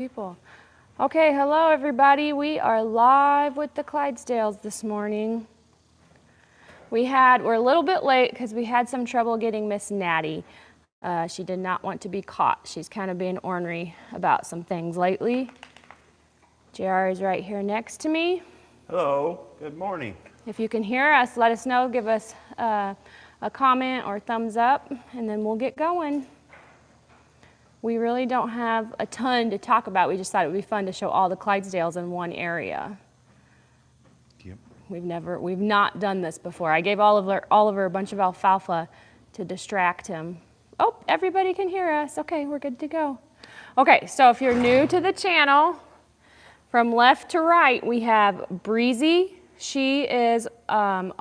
people. Okay, hello everybody. We are live with the Clydesdales this morning. We're a little bit late because we had some trouble getting Miss Natty. She did not want to be caught. She's kind of being ornery about some things lately. JR is right here next to me. Hello, good morning. If you can hear us, let us know. Give us a comment or thumbs up, and then we'll get going. We really don't have a ton to talk about. We just thought it would be fun to show all the Clydesdales in one area. Yep. We've not done this before. I gave Oliver a bunch of alfalfa to distract him. Oh, everybody can hear us. Okay, we're good to go. Okay, so if you're new to the channel, from left to right, we have Breezy. She is not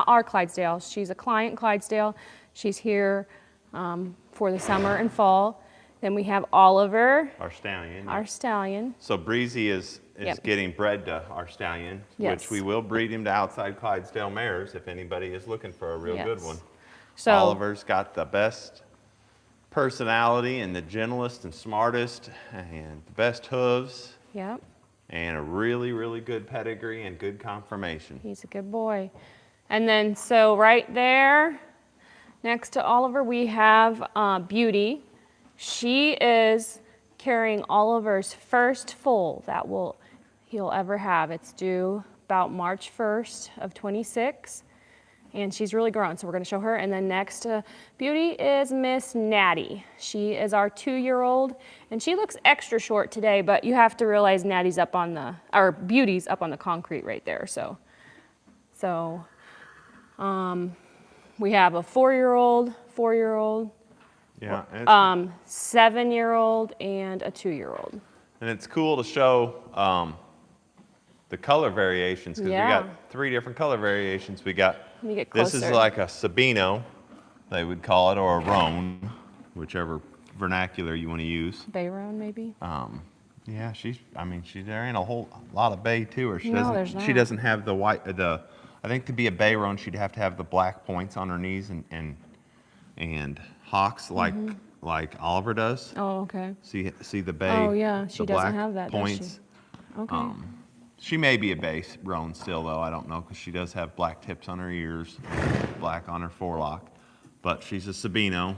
our Clydesdale. She's a client Clydesdale. She's here for the summer and fall. Then we have Oliver. Our stallion. Our stallion. So Breezy is Yep. getting bred to our stallion, Yes. which we will breed him to outside Clydesdale mares if anybody is looking for a real Yes. good one. So Oliver's got the best personality and the gentlest and smartest and the best hooves yep, and a really, really good pedigree and good conformation. he's a good boy. And then so right there, next to Oliver, we have Beauty. She is carrying Oliver's first foal that he'll ever have. It's due about March 1st of 26, and she's really grown, so we're going to show her. And then next to Beauty is Miss Natty. She is our 2-year-old, and she looks extra short today, but you have to realize Beauty's up on the concrete right there. So we have a 4-year-old, Yeah, 7-year-old, and a 2-year-old. and it's cool to show the color variations because Yeah. we got 3 different color variations. We got Let me get this is closer. like a Sabino, they would call it, or a roan, whichever vernacular you want to use. Bayroan, maybe? Yeah, there ain't a whole lot of bay to her. No, there's She not. doesn't have the white. I think to be a bay roan, she'd have to have the black points on her knees and hocks like Oliver does. Oh, okay. See the bay. Oh, yeah, she the doesn't black have that, does she? points. Okay. She may be a bay roan still, though. I don't know, because she does have black tips on her ears, black on her forelock. But she's a Sabino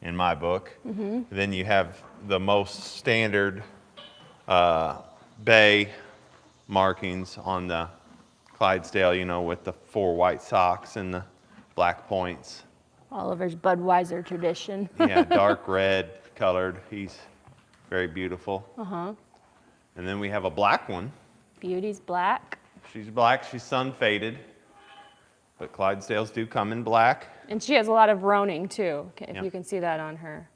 in my book. Mm-hmm. Then you have the most standard bay markings on the Clydesdale, with the 4 white socks and the black points. Oliver's Budweiser tradition. Yeah, dark red colored. He's very beautiful. Uh-huh. And then we have a black one. Beauty's black. She's black, she's sun faded, but Clydesdales do come in black. And she has a lot of roaning, too, if Yeah. you can see that on her.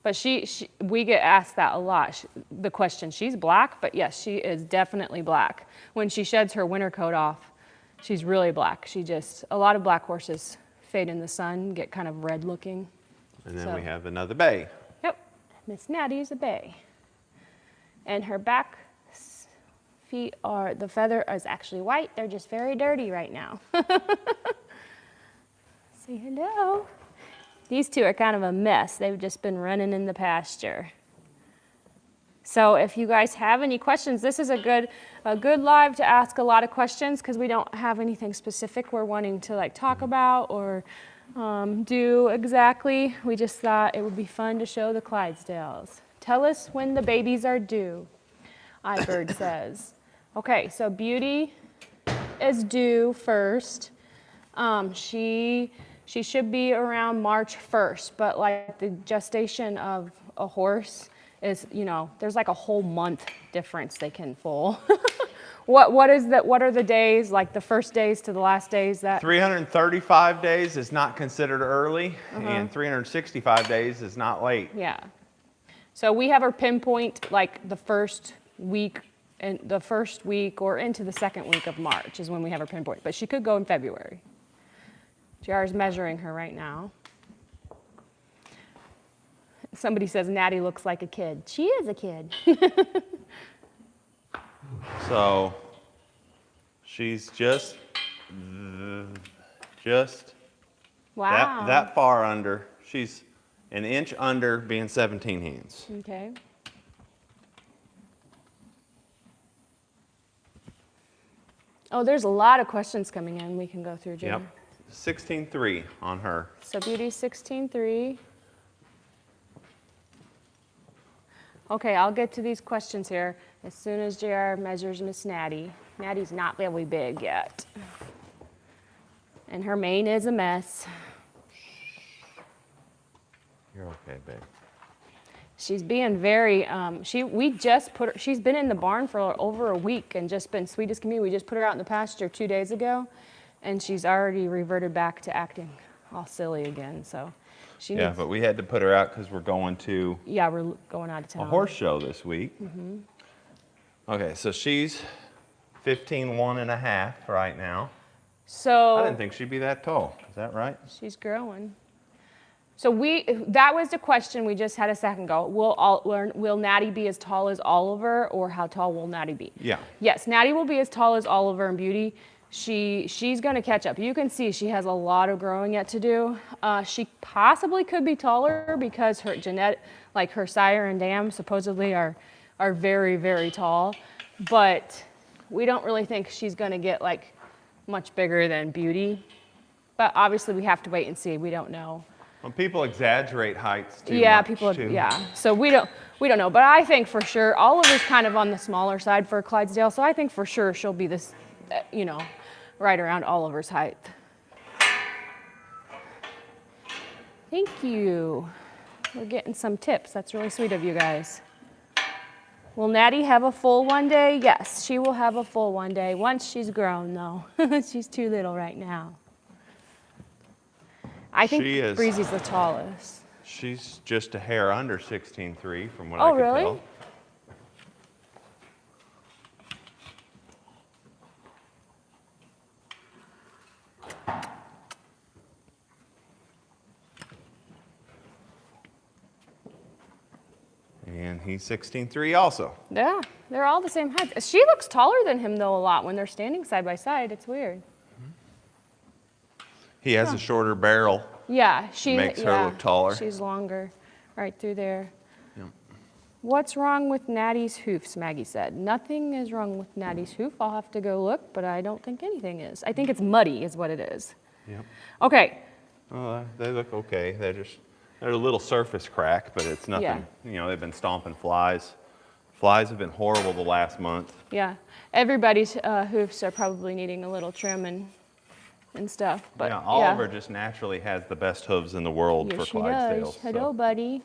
But we get asked that a lot, the question. She's black, but yes, she is definitely black. When she sheds her winter coat off, she's really black. A lot of black horses fade in the sun, get kind of red looking. And then So- we have another bay. Yep, Miss Natty's a bay. And her back feet the feather is actually white. They're just very dirty right now. Say hello. These two are kind of a mess. They've just been running in the pasture. So if you guys have any questions, this is a good live to ask a lot of questions because we don't have anything specific we're wanting to talk about or do exactly. We just thought it would be fun to show the Clydesdales. Tell us when the babies are due, iBird says. Okay, so Beauty is due first. She should be around March 1st, but the gestation of a horse is, there's like a whole month difference they can foal. What are the days, like the first days to the last days that? 335 days is not considered early, and 365 days is not late. Yeah. So we have her pinpoint the first week or into the second week of March is when we have her pinpoint, but she could go in February. JR is measuring her right now. Somebody says Natty looks like a kid. She is a kid. So she's just Wow. that far under. She's an inch under being 17 hands. Okay. Oh, there's a lot of questions coming in we can go through, Jim. Yep. 16.3 on her. So Beauty's 16.3. Okay, I'll get to these questions here as soon as JR measures Miss Natty. Natty's not very big yet. And her mane is a mess. You're okay, babe. She's being very, she's been in the barn for over a week and just been sweet as can be. We just put her out in the pasture 2 days ago, and she's already reverted back to acting all silly again, so. Yeah, but we had to put her out because we're going to we're going out of a town. horse show this week. Okay, so she's 15.1 right now. So. I didn't think she'd be that tall. Is that right? She's growing. So that was the question we just had a second ago. Will Natty be as tall as Oliver, or how tall will Natty be? Yeah. Yes, Natty will be as tall as Oliver and Beauty. She's going to catch up. You can see she has a lot of growing yet to do. She possibly could be taller because her like her sire and dam supposedly are very, very tall. But we don't really think she's going to get like much bigger than Beauty. But obviously we have to wait and see. We don't know. Well, people exaggerate heights too much, too. Yeah. So we don't know. But I think for sure Oliver's kind of on the smaller side for Clydesdale. So I think for sure she'll be this, right around Oliver's height. Thank you. We're getting some tips. That's really sweet of you guys. Will Natty have a foal one day? Yes, she will have a foal one day. Once she's grown, though. She's too little right now. I think Breezy's the tallest. She's just a hair under 16.3 from what I can really? tell. And he's 16.3 also. Yeah, they're all the same height. She looks taller than him, though, a lot when they're standing side by side. It's weird. He has a shorter barrel. Yeah, makes her look taller. She's longer, right through there. Yep. What's wrong with Natty's hoofs, Maggie said. Nothing is wrong with Natty's hoof. I'll have to go look, but I don't think anything is. I think it's muddy is what it is. Yep. Okay. Oh, they look okay. They're a little surface crack, but it's nothing. Yeah. They've been stomping flies. Flies have been horrible the last month. Yeah, everybody's hoofs are probably needing a little trim and stuff. But yeah, Oliver just naturally has the best hooves in the world yes, for Clydesdales. She does. Hello, buddy.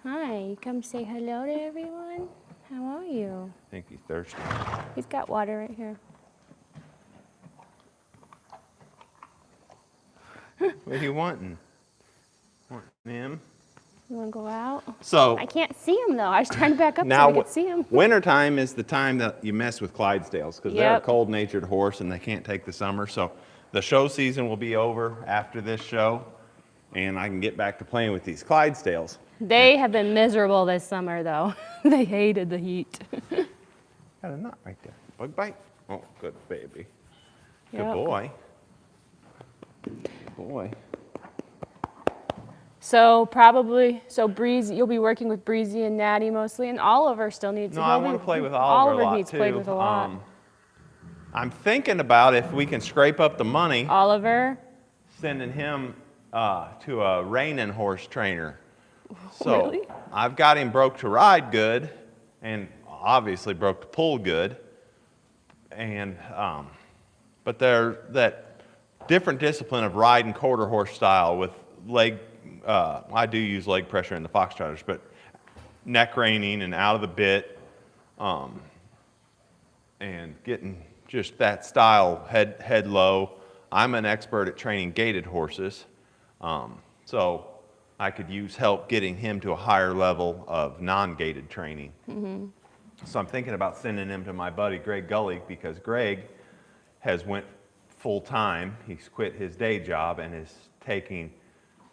Hi, come say hello to everyone. How are you? I think he's thirsty. He's got water right here. What are you wanting? Wanting him? You want to go out? So I can't see him though. I was trying to back up now, so I could see him. Wintertime is the time that you mess with Clydesdales because they're a Yep. cold-natured horse and they can't take the summer. So the show season will be over after this show, and I can get back to playing with these Clydesdales. They have been miserable this summer though. They hated the heat. Got a knot right there. Bug bite. Oh, good baby. Good Yep. boy. Good boy. So Breezy, you'll be working with Breezy and Natty mostly, and Oliver still needs. No, I want to play with Oliver a lot needs too. played with a lot. I'm thinking about if we can scrape up the money, Oliver. sending him to a reining horse trainer. So Really? I've got him broke to ride good, and obviously broke to pull good. And but they're that different discipline of riding quarter horse style with leg. I do use leg pressure in the foxtrotters, but neck reining and out of the bit, and getting just that style head low. I'm an expert at training gaited horses, so I could use help getting him to a higher level of non-gaited training. Mm-hmm. So I'm thinking about sending him to my buddy Greg Gully because Greg has went full time. He's quit his day job and is taking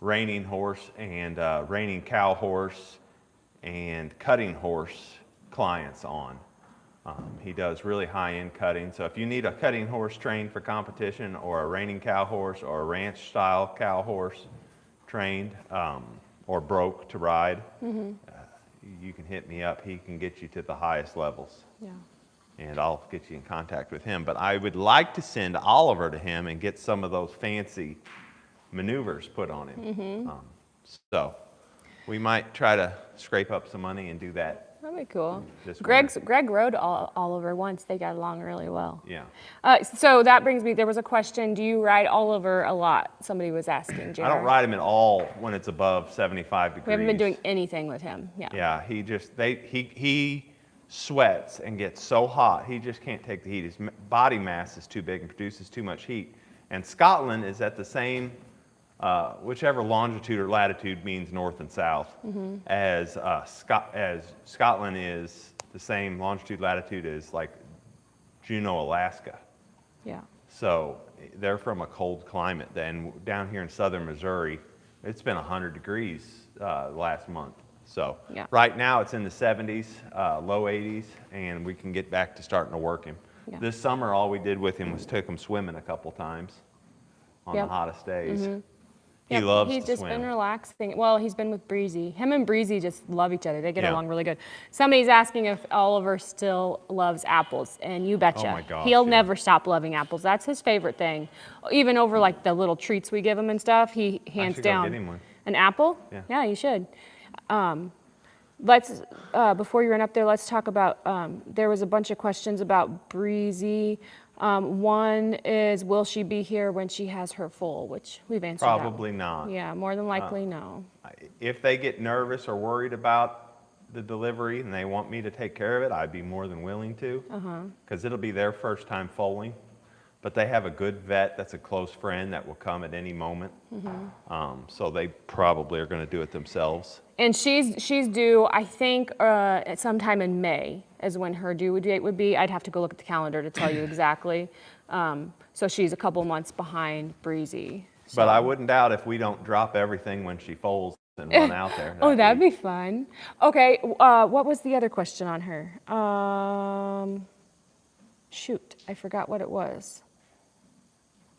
reining horse and reining cow horse and cutting horse clients on. He does really high-end cutting. So if you need a cutting horse trained for competition or a reining cow horse or a ranch style cow horse trained or broke to ride, you can hit me up. He can get you to the highest levels. Yeah. and I'll get you in contact with him. But I would like to send Oliver to him and get some of those fancy maneuvers put on him. So we might try to scrape up some money and do that. That'd be cool. This Greg winter. rode Oliver once. They got along really well. Yeah. So that brings me, there was a question, do you ride Oliver a lot? Somebody was asking, JR. I don't ride him at all when it's above 75 degrees. We haven't been doing anything with him. Yeah. Yeah, he sweats and gets so hot, he just can't take the heat. His body mass is too big and produces too much heat. And Scotland is at the same, whichever longitude or latitude means north and south, as Scotland is the same longitude, latitude as like Juneau, Alaska. Yeah. So they're from a cold climate. Then down here in southern Missouri, it's been 100 degrees last month. So Yeah. right now it's in the 70s, low 80s, and we can get back to starting to work him. Yeah. This summer, all we did with him was took him swimming a couple times on Yep. the hottest days. He Yep, loves he's to just swim. been relaxing. Well, he's been with Breezy. Him and Breezy just love each other. They get Yeah. along really good. Somebody's asking if Oliver still loves apples, and you betcha. Oh my gosh, He'll yeah. never stop loving apples. That's his favorite thing. Even over like the little treats we give him and stuff, he hands should go down get him one. an apple. Yeah. You should. Let's before you run up there, let's talk about. There was a bunch of questions about Breezy. One is, will she be here when she has her foal? Which we've answered. that one. Probably not. Yeah, more than likely, no. If they get nervous or worried about the delivery and they want me to take care of it, I'd be more than willing to. Because it'll be their first time foaling. But they have a good vet that's a close friend that will come at any moment. So they probably are going to do it themselves. And she's due, I think, at sometime in May is when her due date would be. I'd have to go look at the calendar to tell you exactly. So she's a couple months behind Breezy. So. But I wouldn't doubt if we don't drop everything when she foals and run out there. Oh, that'd be fun. Okay, what was the other question on her? Shoot, I forgot what it was.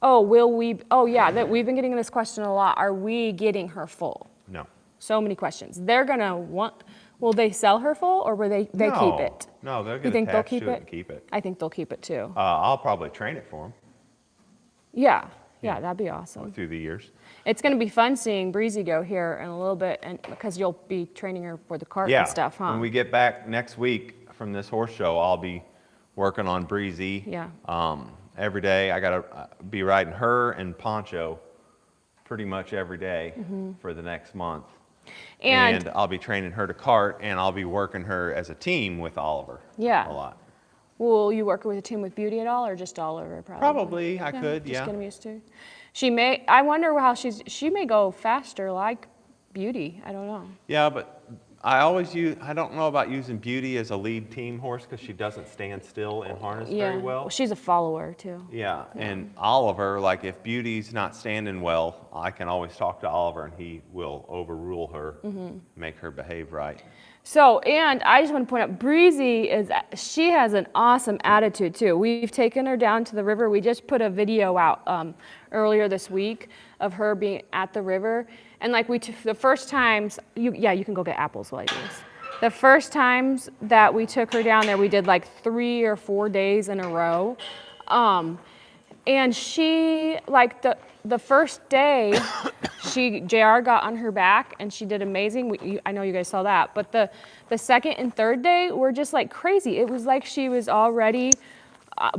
Oh, that we've been getting this question a lot. Are we getting her full? No. So many questions. They're gonna want. Will they sell her full, or will they keep it? No, they're You going think to they'll attach keep to it it? and keep it. I think they'll keep it too. I'll probably train it for them Yeah, that'd be awesome. through the years. It's gonna be fun seeing Breezy go here in a little bit, and because you'll be training her for the cart Yeah, and stuff, huh? when we get back next week from this horse show, I'll be working on Breezy. Yeah. Every day, I gotta be riding her and Poncho pretty much every day for the next month. And I'll be training her to cart, and I'll be working her as a team with Oliver. Yeah. A lot. Will you work with a team with Beauty at all, or just Oliver? Probably, I could, Just yeah. get them used to. She may. I wonder how she may go faster like Beauty. I don't know. Yeah, but I don't know about using Beauty as a lead team horse because she doesn't stand still in harness very well. She's a follower too. Yeah, and Oliver, like if Beauty's not standing well, I can always talk to Oliver and he will overrule her, make her behave right. So, and I just want to point out, Breezy she has an awesome attitude too. We've taken her down to the river. We just put a video out earlier this week of her being at the river. And like the first times, you can go get apples while you do this. The first times that we took her down there, we did like 3 or 4 days in a row. And she, like the first day, JR got on her back and she did amazing. I know you guys saw that. But the second and third day were just like crazy. It was like she was already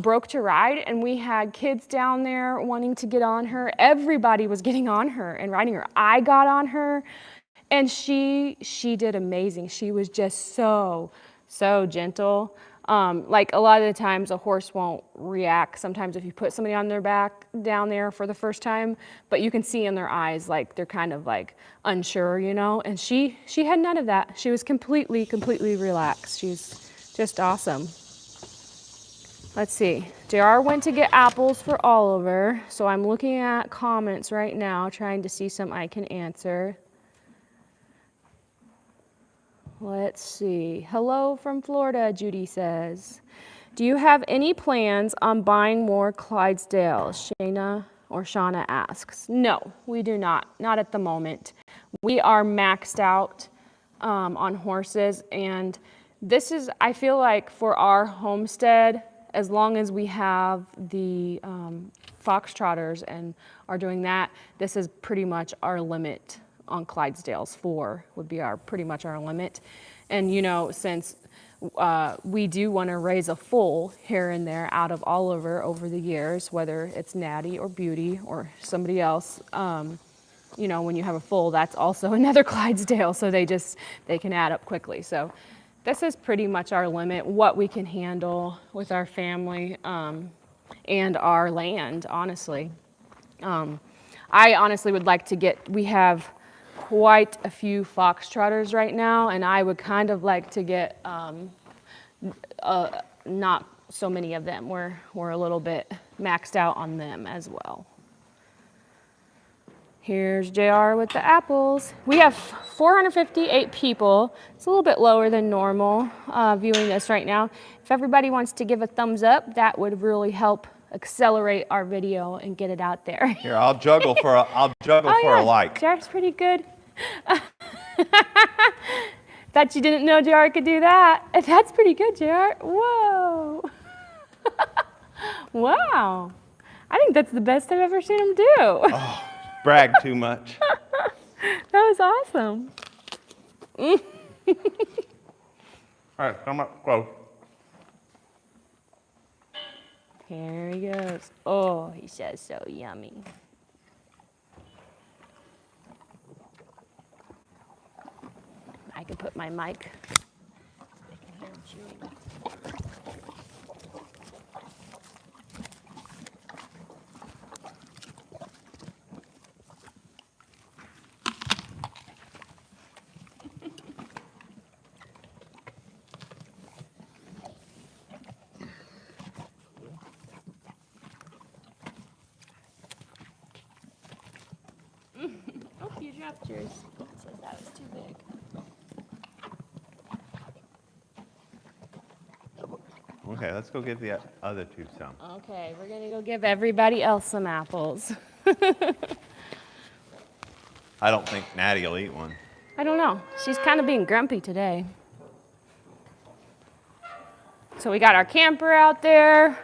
broke to ride, and we had kids down there wanting to get on her. Everybody was getting on her and riding her. I got on her, and she did amazing. She was just so gentle. Like a lot of the times a horse won't react sometimes if you put somebody on their back down there for the first time, but you can see in their eyes like they're kind of like unsure, and she had none of that. She was completely relaxed. She's just awesome. Let's see. JR went to get apples for Oliver, so I'm looking at comments right now, trying to see some I can answer. Let's see. Hello from Florida, Judy says. Do you have any plans on buying more Clydesdales? Shauna asks. No, we do not. Not at the moment. We are maxed out on horses, and this is, I feel like for our homestead, as long as we have the fox trotters and are doing that, this is pretty much our limit on Clydesdales. 4 would be pretty much our limit. And you know, since we do want to raise a foal here and there out of Oliver over the years, whether it's Natty or Beauty or somebody else, you know, when you have a foal, that's also another Clydesdale, so they can add up quickly. So this is pretty much our limit, what we can handle with our family and our land, honestly. I honestly would like to we have quite a few fox trotters right now, and I would kind of like to get not so many of them. We're a little bit maxed out on them as well. Here's JR with the apples. We have 458 people. It's a little bit lower than normal viewing this right now. If everybody wants to give a thumbs up, that would really help accelerate our video and get it out there. Here, I'll juggle for a like. JR's pretty good. Bet you didn't know JR could do that. That's pretty good, JR. Whoa. Wow. I think that's the best I've ever seen him do. Oh, brag too much. That was awesome. All right, come up close. Here he goes. Oh, he says so yummy. I can put my mic. They can hear him chewing. Oh, you dropped yours. It says that was too big. Okay, let's go give the other two some. Okay, we're gonna go give everybody else some apples. I don't think Natty will eat one. I don't know. She's kind of being grumpy today. So we got our camper out there.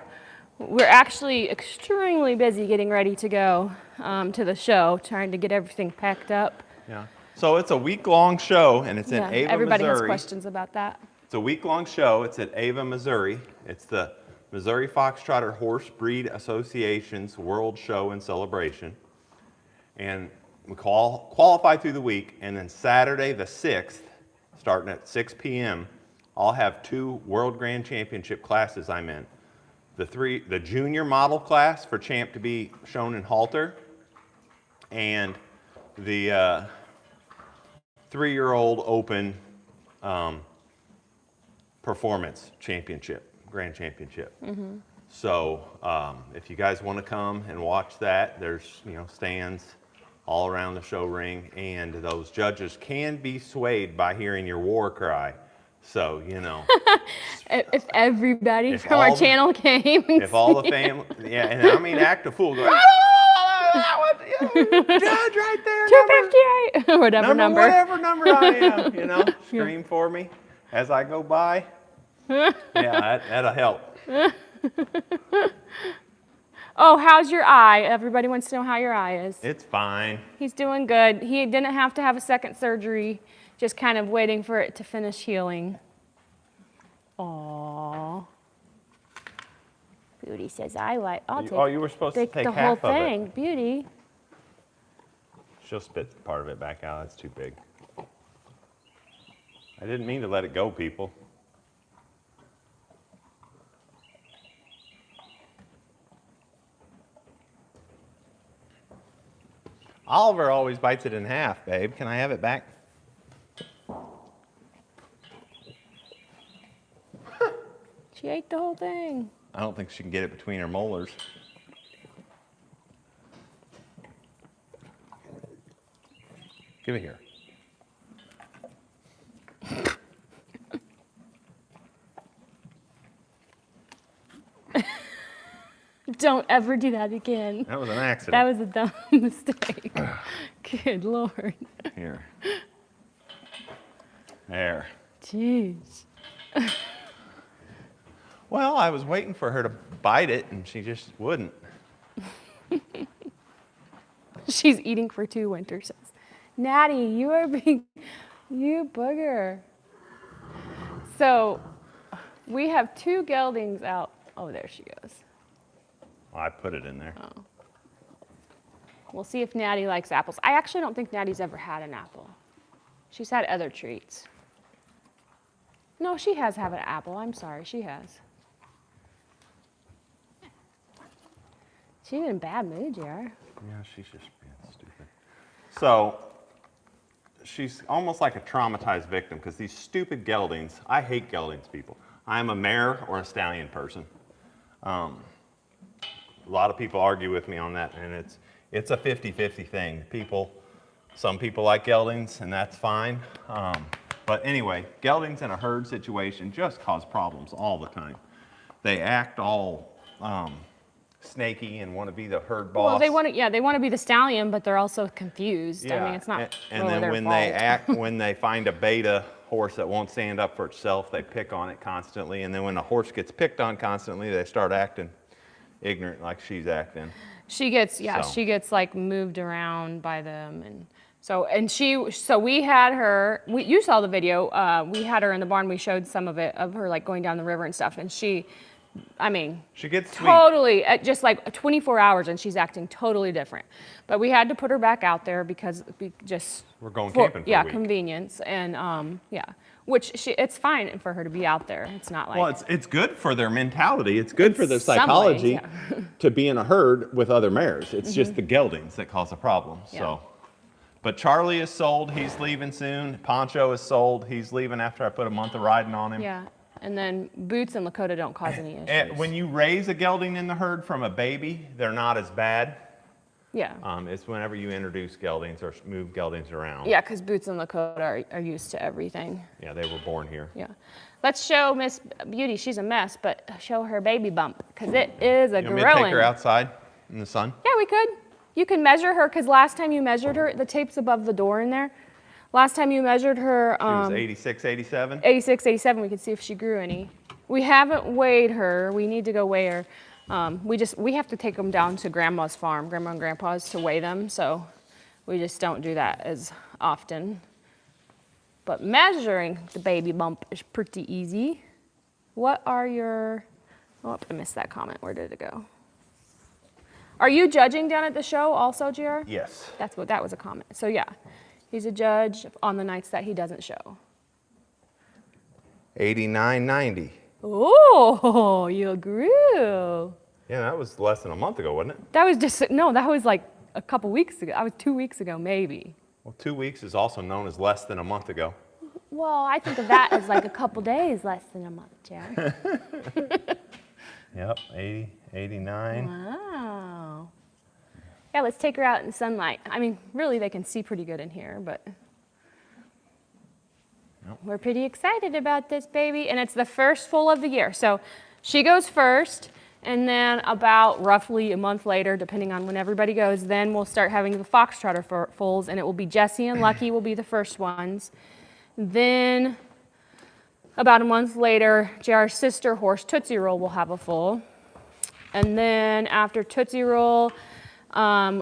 We're actually extremely busy getting ready to go to the show, trying to get everything packed up. Yeah. So it's a week-long show, and it's in Ava, everybody Missouri. has questions about that. It's a week-long show. It's at Ava, Missouri. It's the Missouri Foxtrotter Horse Breed Association's World Show and Celebration. And we qualify through the week, and then Saturday the 6th, starting at 6 p.m., I'll have 2 World Grand Championship classes I'm in. The junior model class for champ to be shown in halter, and the 3-year-old open performance championship, grand championship. Mm-hmm. So if you guys want to come and watch that, there's stands all around the show ring, and those judges can be swayed by hearing your war cry. So, if everybody from our channel came. If all the family, yeah, and I mean act a fool, go, judge right there, 258, whatever number. Whatever number I am, scream for me as I go by. Yeah, that'll help. Oh, how's your eye? Everybody wants to know how your eye is. It's fine. He's doing good. He didn't have to have a second surgery, just kind of waiting for it to finish healing. Aww. Beauty says, I'll take you were supposed to take the half whole of thing. it. Beauty. She'll spit part of it back out. That's too big. I didn't mean to let it go, people. Oliver always bites it in half, babe. Can I have it back? She ate the whole thing. I don't think she can get it between her molars. Give it here. Don't ever do that again. That was an accident. That was a dumb mistake. Good Lord. Here. There. Jeez. Well, I was waiting for her to bite it, and she just wouldn't. She's eating for 2, Winter says. Natty, you are being, you booger. So we have 2 geldings out. Oh, there she goes. Well, I put it in there. Oh. We'll see if Natty likes apples. I actually don't think Natty's ever had an apple. She's had other treats. No, she has had an apple. I'm sorry, she has. She's in a bad mood, JR. Yeah, she's just being stupid. So she's almost like a traumatized victim because these stupid geldings, I hate geldings, people. I'm a mare or a stallion person. A lot of people argue with me on that, and it's a 50-50 thing. Some people like geldings, and that's fine. But anyway, geldings in a herd situation just cause problems all the time. They act all snaky and want to be the herd boss. Well, they want to be the stallion, but they're also confused. Yeah. I mean, it's not and really then their when fault. when they find a beta horse that won't stand up for itself, they pick on it constantly. And then when a horse gets picked on constantly, they start acting ignorant like she's acting. She gets So. she gets like moved around by them, and so we had her. You saw the video. We had her in the barn. We showed some of it of her like going down the river and stuff, and she gets sweet. totally just like 24 hours, and she's acting totally different. But we had to put her back out there because We're going camping for a week. convenience, and which it's fine for her to be out there. It's not like Well, it's good for their mentality. It's good for their some ways, psychology yeah. to be in a herd with other mares. It's just the geldings that cause a problem. Yeah. So, but Charlie is sold. He's leaving soon. Poncho is sold. He's leaving after I put a month of riding on him. Yeah, and then Boots and Lakota don't cause any issues. And when you raise a gelding in the herd from a baby, they're not as bad. Yeah. It's whenever you introduce geldings or move geldings around. Yeah, because Boots and Lakota are used to everything. Yeah, they were born here. Yeah. Let's show Miss Beauty. She's a mess, but show her baby bump because it is a You want me growing. to take her outside in the sun? Yeah, we could. You can measure her because last time you measured her, the tape's above the door in there. Last time you measured her, She was 86, 87. 86, 87. We could see if she grew any. We haven't weighed her. We need to go weigh her. We have to take them down to Grandma's farm, Grandma and Grandpa's, to weigh them. So we just don't do that as often. But measuring the baby bump is pretty easy. What are your? Oh, I missed that comment. Where did it go? Are you judging down at the show also, JR? Yes. That was a comment. So yeah, he's a judge on the nights that he doesn't show. 89, 90. Oh, you grew. Yeah, that was less than a month ago, wasn't it? That was like a couple weeks ago. That was 2 weeks ago, maybe. Well, 2 weeks is also known as less than a month ago. Well, I think of that as like a couple days less than a month, JR. Yep, 80, 89. Wow. Yeah, let's take her out in the sunlight. I mean, really, they can see pretty good in here, but we're pretty excited about this baby. And it's the first foal of the year. So she goes first, and then about roughly a month later, depending on when everybody goes, then we'll start having the fox trotter foals, and it will be Jessie and Lucky will be the first ones. Then about a month later, JR's sister horse, Tootsie Roll, will have a foal. And then after Tootsie Roll,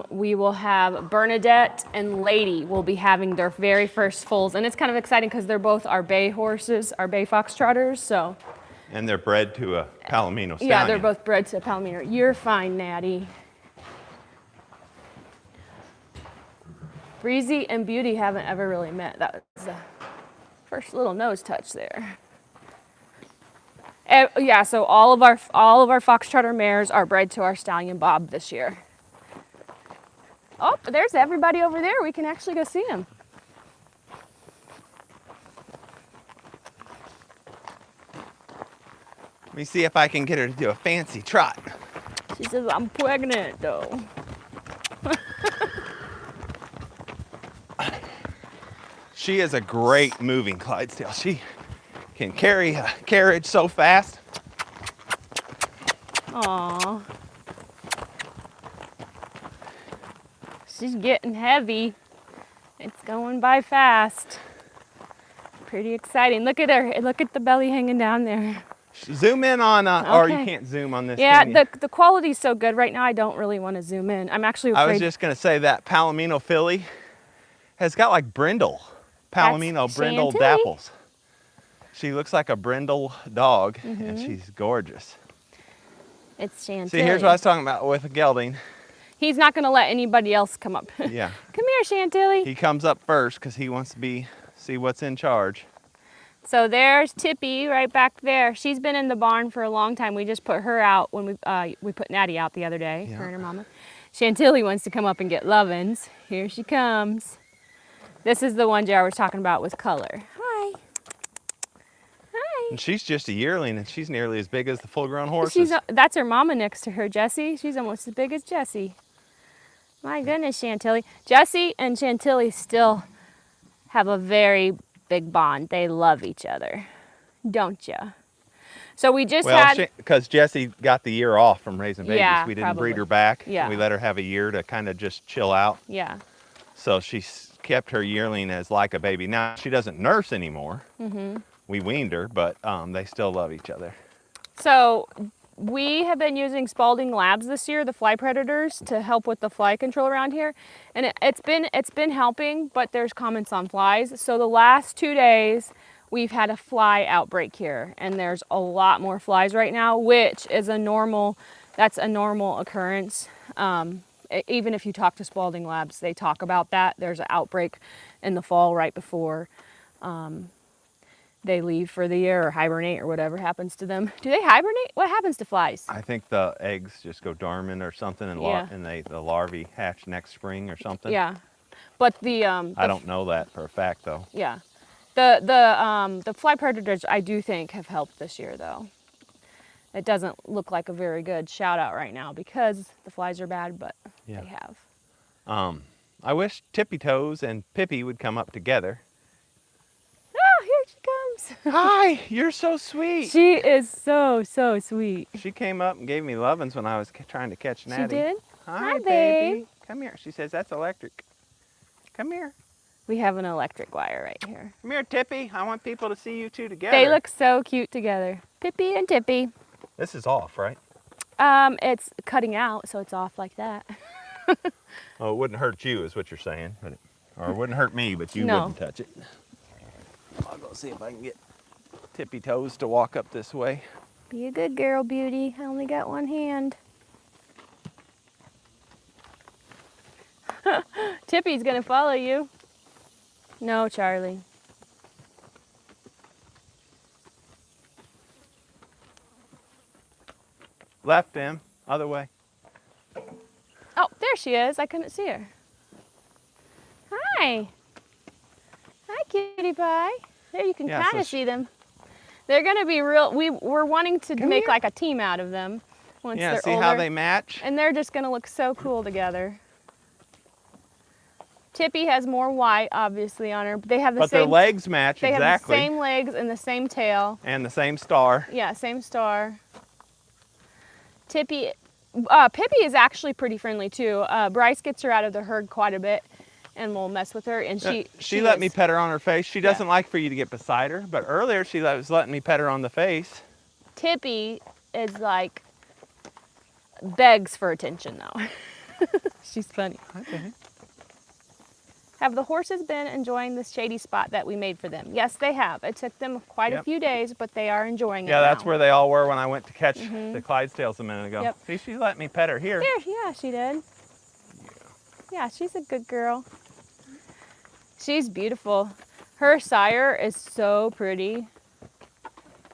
we will have Bernadette and Lady will be having their very first foals. And it's kind of exciting because they're both our bay horses, our bay fox trotters. So. And they're bred to a Palomino stallion. Yeah, they're both bred to a Palomino. You're fine, Natty. Breezy and Beauty haven't ever really met. That was the first little nose touch there. Yeah, so all of our fox trotter mares are bred to our stallion Bob this year. Oh, there's everybody over there. We can actually go see them. Let me see if I can get her to do a fancy trot. She says, I'm pregnant, though. She is a great moving Clydesdale. She can carry a carriage so fast. Aw. She's getting heavy. It's going by fast. Pretty exciting. Look at her. Look at the belly hanging down there. Zoom in on, or you Okay. can't zoom on this, Yeah, can you? the quality's so good right now. I don't really want to zoom in. I'm actually I was afraid. just gonna say that Palomino filly has got like brindle, Palomino brindle Chantilly. dapples. She looks like a brindle dog, and she's gorgeous. It's Chantilly. See, here's what I was talking about with a gelding. He's not going to let anybody else come up. Yeah. Come here, Chantilly. He comes up first because he wants to see what's in charge. So there's Tippy right back there. She's been in the barn for a long time. We just put her out when we put Natty out the other day, her and her mama. Chantilly wants to come up and get lovin's. Here she comes. This is the one JR was talking about with color. Hi. Hi. And she's just a yearling, and she's nearly as big as the full-grown horses. That's her mama next to her, Jessie. She's almost as big as Jessie. My goodness, Chantilly. Jessie and Chantilly still have a very big bond. They love each other, don't you? So we just had... because Jessie got the year off from raising babies. Yeah, we didn't probably. breed her back. Yeah. We let her have a year to kind of just chill out. Yeah. So she kept her yearling as like a baby. Now, she doesn't nurse anymore. We weaned her, but they still love each other. So we have been using Spalding Labs this year, the fly predators, to help with the fly control around here. And it's been helping, but there's comments on flies. So the last 2 days, we've had a fly outbreak here, and there's a lot more flies right now, which is that's a normal occurrence. Even if you talk to Spalding Labs, they talk about that. There's an outbreak in the fall right before they leave for the year or hibernate or whatever happens to them. Do they hibernate? What happens to flies? I think the eggs just go dormant or something, and, the larvae hatch next spring or something. Yeah, but I don't know that for a fact, though. Yeah, the fly predators I do think have helped this year, though. It doesn't look like a very good shout out right now because the flies are bad, but they have. I wish Tippy Toes and Pippi would come up together. Oh, here she comes. Hi, you're so sweet. She is so sweet. She came up and gave me lovin's when I was trying to catch Natty. She did? Hi, babe. baby. Come here. She says, that's electric. Come here. We have an electric wire right here. Come here, Tippy. I want people to see you two together. They look so cute together. Pippi and Tippy. This is off, right? It's cutting out, so it's off like that. Oh, it wouldn't hurt you, is what you're saying. Or it wouldn't hurt me, but you No. wouldn't touch it. I'll go see if I can get Tippy Toes to walk up this way. Be a good girl, Beauty. I only got one hand. Tippy's gonna follow you. No, Charlie. Left him, other way. Oh, there she is. I couldn't see her. Hi. Hi, cutie pie. There, you can Yeah, kind so of see them. They're gonna be real. We're wanting to Come make here. like a team out of them once Yeah, they're see older. how they match? And they're just gonna look so cool together. Tippy has more white, obviously, on her. But they have the But same. their legs match They exactly. have the same legs and the same tail. And the same star. Yeah, same star. Pippi is actually pretty friendly too. Bryce gets her out of the herd quite a bit and will mess with her. And she let me pet her on her face. She doesn't like for you to get beside her, but earlier she was letting me pet her on the face. Tippy is like, begs for attention though. She's funny. Okay. Have the horses been enjoying this shady spot that we made for them? Yes, they have. It took them quite a few days, but they are enjoying it Yeah, that's now. where they all were when I went to catch the Clydesdales a minute ago. Yep. See, she let me pet her here. Yeah, she did. Yeah, she's a good girl. She's beautiful. Her sire is so pretty.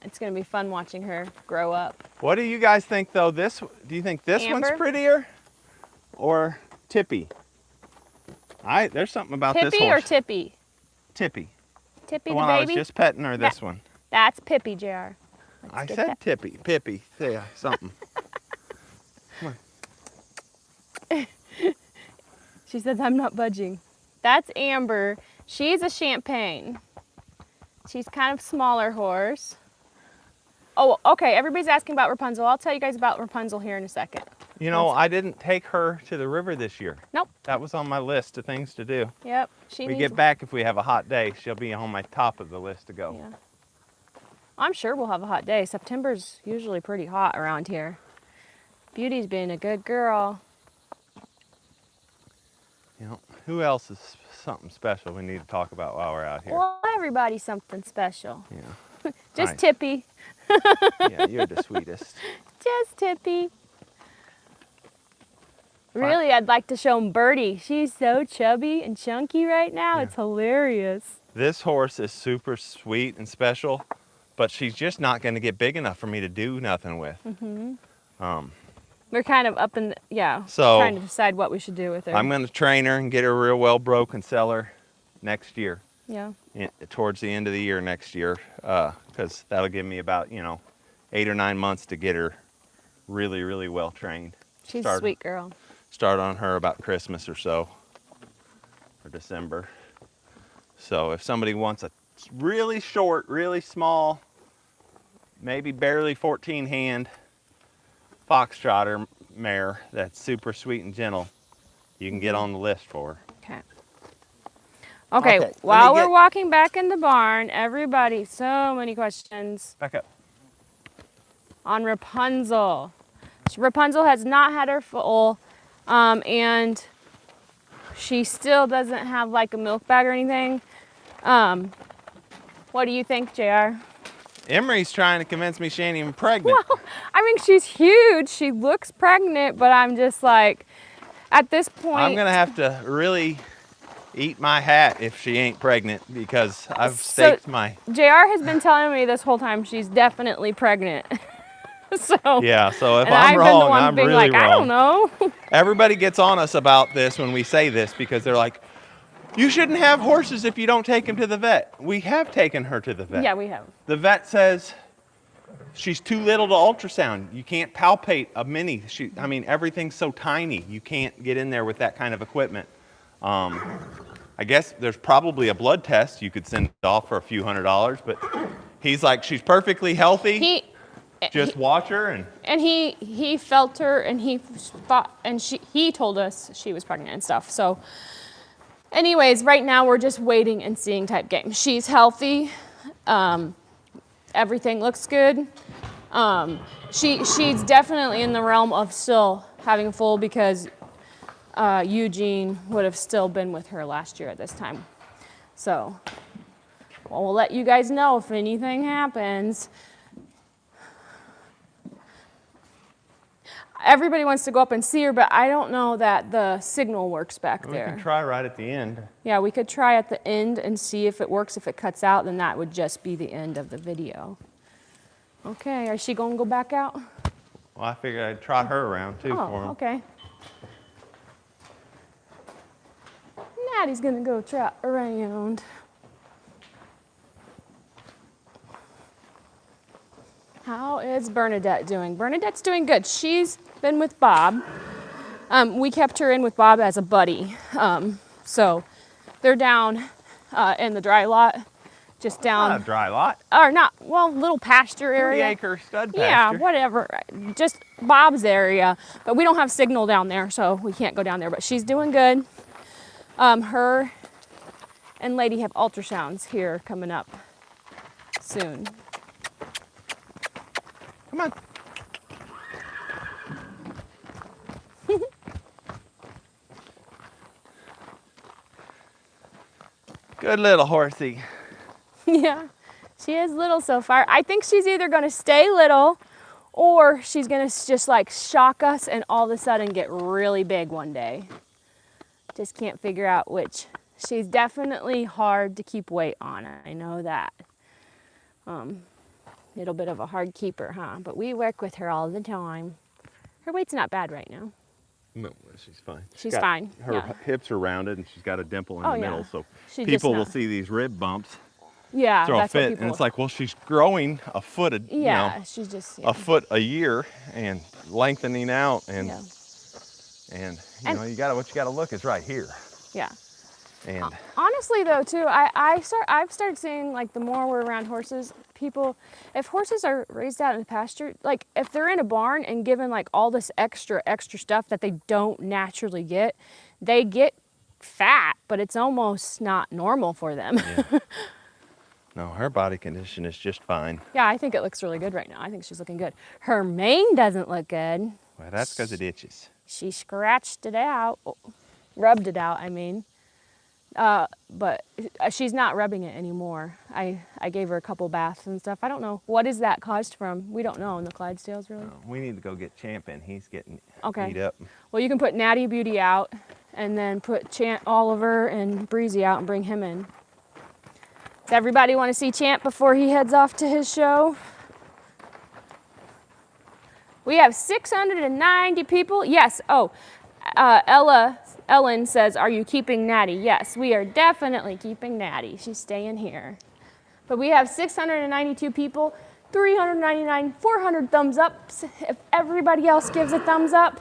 It's going to be fun watching her grow up. What do you guys think, though? Do you think this Amber? one's prettier or Tippy? There's something about this Pippi or horse. Tippy? Tippy. Tippy The the one I was baby? just petting, or this one? That's Pippi, JR. I get said that. Tippy. Pippi. Yeah, something. Come on. She says, I'm not budging. That's Amber. She's a champagne. She's kind of smaller horse. Oh, okay. Everybody's asking about Rapunzel. I'll tell you guys about Rapunzel here in a second. You know, I didn't take her to the river this year. Nope. That was on my list of things to do. Yep. We get back if we have a hot day. She'll be on my top of the list to go. Yeah. I'm sure we'll have a hot day. September's usually pretty hot around here. Beauty's being a good girl. You know, who else is something special we need to talk about while we're out here? Well, everybody's something special. Yeah. Just Hi. Tippy. Yeah, you're the sweetest. Just Tippy. Really, I'd like to show him Birdie. She's so chubby and chunky right now. Yeah. It's hilarious. This horse is super sweet and special, but she's just not going to get big enough for me to do nothing with. We're kind of up in, So, trying to decide what we should do with her. I'm going to train her and get her real well broke and sell her next year. Yeah. Towards the end of the year next year, because that'll give me about 8 or 9 months to get her really, really well trained. She's a sweet girl. Start on her about Christmas or so, or December. So if somebody wants a really short, really small, maybe barely 14 hand fox trotter mare that's super sweet and gentle, you can get on the list for her. Okay, while we're walking back in the barn, everybody, so many questions Back up. on Rapunzel. Rapunzel has not had her foal, and she still doesn't have like a milk bag or anything. What do you think, JR? Emery's trying to convince me she ain't even pregnant. Well, I mean, she's huge. She looks pregnant, but I'm just like, at this point. I'm gonna have to really eat my hat if she ain't pregnant, because I've staked my... JR has been telling me this whole time she's definitely pregnant. So Yeah, so if and I'm I've been the wrong, one I'm being really like, wrong. I don't know. Everybody gets on us about this when we say this, because they're like, you shouldn't have horses if you don't take them to the vet. We have taken her to the vet. Yeah, we have. The vet says she's too little to ultrasound. You can't palpate a mini. I mean, everything's so tiny. You can't get in there with that kind of equipment. I guess there's probably a blood test you could send off for a few $100s, but he's like, she's perfectly healthy. Just watch her and he felt her and he thought and he told us she was pregnant and stuff. So anyways, right now we're just waiting and seeing type game. She's healthy. Everything looks good. She's definitely in the realm of still having a foal, because Eugene would have still been with her last year at this time. So we'll let you guys know if anything happens. Everybody wants to go up and see her, but I don't know that the signal works back there. We can try right at the end. Yeah, we could try at the end and see if it works. If it cuts out, then that would just be the end of the video. Okay, is she going to go back out? Well, I figured I'd trot her around too for him. Okay. Natty's going to go trot around. How is Bernadette doing? Bernadette's doing good. She's been with Bob. We kept her in with Bob as a buddy. So they're down in the dry lot, just down. Not a dry lot. Or not, well, little pasture area. 3-acre stud pasture. Yeah, whatever. Just Bob's area. But we don't have signal down there, so we can't go down there. But she's doing good. Her and Lady have ultrasounds here coming up soon. Come on. Good little horsey. Yeah, she is little so far. I think she's either going to stay little or she's going to just like shock us and all of a sudden get really big one day. Just can't figure out which. She's definitely hard to keep weight on. I know that. Little bit of a hard keeper, huh? But we work with her all the time. Her weight's not bad right now. No, she's fine. She's fine. Her hips are rounded and she's got a dimple in the middle, so She people just will see these rib bumps Yeah, throw a that's what fit, people. and it's like, well, she's growing a foot, she's just a foot a year and lengthening out, and Yeah. and you know, what you gotta look is right here. Yeah. And Honestly, though, too, I've started seeing, like, the more we're around horses, people, if horses are raised out in the pasture, like, if they're in a barn and given, like, all this extra stuff that they don't naturally get, they get fat, but it's almost not normal for them. yeah. No, her body condition is just fine. Yeah, I think it looks really good right now. I think she's looking good. Her mane doesn't look good. Well, that's because it itches. She scratched it out, rubbed it out, I mean. But she's not rubbing it anymore. I gave her a couple baths and stuff. I don't know. What is that caused from? We don't know in the Clydesdales, really. We need to go get Champ in. He's getting Okay. beat up. Well, you can put Natty Beauty out and then put Oliver and Breezy out and bring him in. Does everybody want to see Champ before he heads off to his show? We have 690 people. Yes. Oh, Ellen says, are you keeping Natty? Yes, we are definitely keeping Natty. She's staying here. But we have 692 people, 399, 400 thumbs ups. If everybody else gives a thumbs up,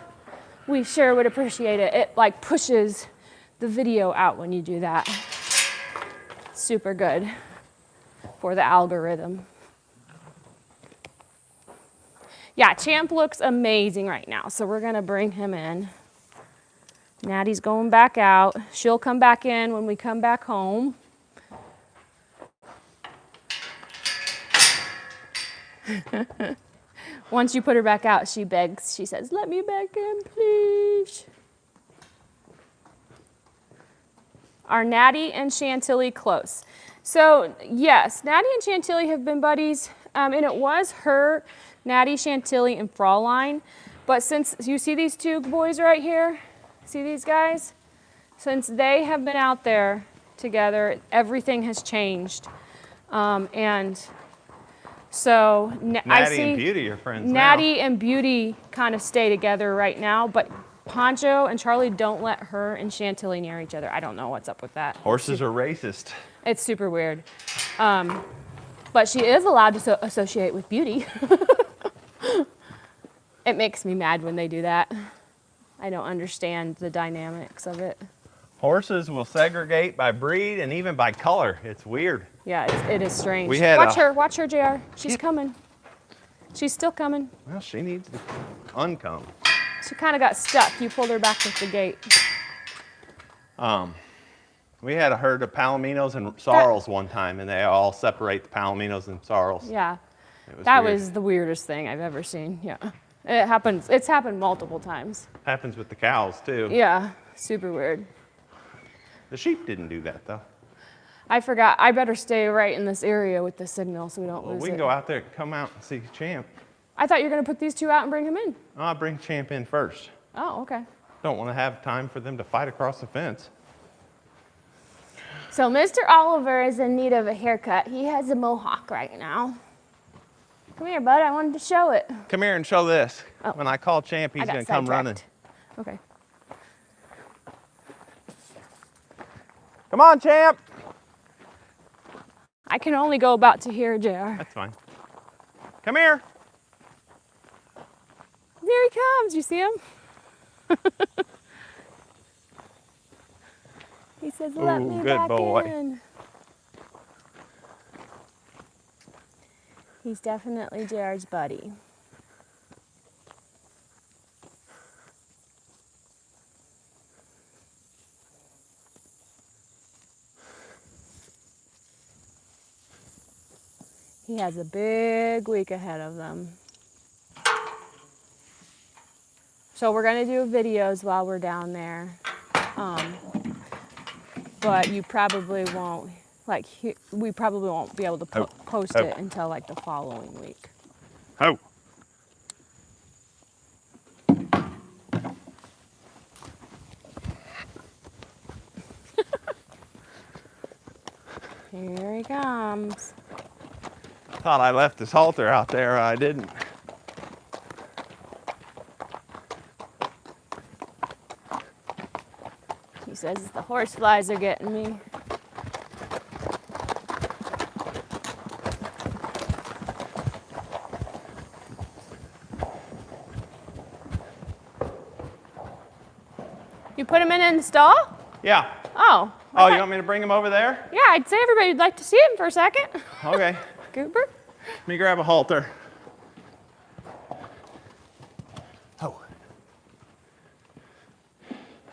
we sure would appreciate it. It like pushes the video out when you do that. Super good for the algorithm. Yeah, Champ looks amazing right now, so we're gonna bring him in. Natty's going back out. She'll come back in when we come back home. Once you put her back out, she begs. She says, let me back in, please. Are Natty and Chantilly close? So, yes, Natty and Chantilly have been buddies, and it was her, Natty, Chantilly, and Fraulein. But since you see these two boys right here, see these guys? Since they have been out there together, everything has changed. And so I see Natty and Beauty are friends Natty now. and Beauty kind of stay together right now, but Poncho and Charlie don't let her and Chantilly near each other. I don't know what's up with that. Horses are racist. It's super weird. But she is allowed to associate with Beauty. It makes me mad when they do that. I don't understand the dynamics of it. Horses will segregate by breed and even by color. It's weird. Yeah, it is strange. We had watch her, JR. She's coming. She's still coming. Well, she needs to uncome. She kind of got stuck. You pulled her back with the gate. We had a herd of palominos and sorrels one time, and they all separate the palominos and sorrels. Yeah, It that weird. was the weirdest thing I've ever seen. Yeah, it happens. It's happened multiple times. Happens with the cows too. Yeah, super weird. The sheep didn't do that though. I forgot. I better stay right in this area with the signal so we don't Well, lose we it. can go out there, come out and see Champ. I thought you were going to put these two out and bring him in. I'll bring Champ in first. Oh, okay. Don't want to have time for them to fight across the fence. So Mr. Oliver is in need of a haircut. He has a mohawk right now. Come here, bud. I wanted to show it. Come here and show this. Oh. When I call Champ, he's I got going to come running. sidetracked. Okay. Come on, Champ. I can only go about to here, JR. That's fine. Come here. There he comes. You see him? He says, let me good back boy. in. He's definitely JR's buddy. He has a big week ahead of them. So we're gonna do videos while we're down there. But you probably won't, we probably won't be able to post it until like the following week. Ho. Here he comes. Thought I left this halter out there. I didn't. He says the horse flies are getting me. You put him in the stall? Yeah. Oh, Oh, you want me to bring him over there? Yeah, I'd say everybody would like to see him for a second. Okay. Cooper? Let me grab a halter. Oh.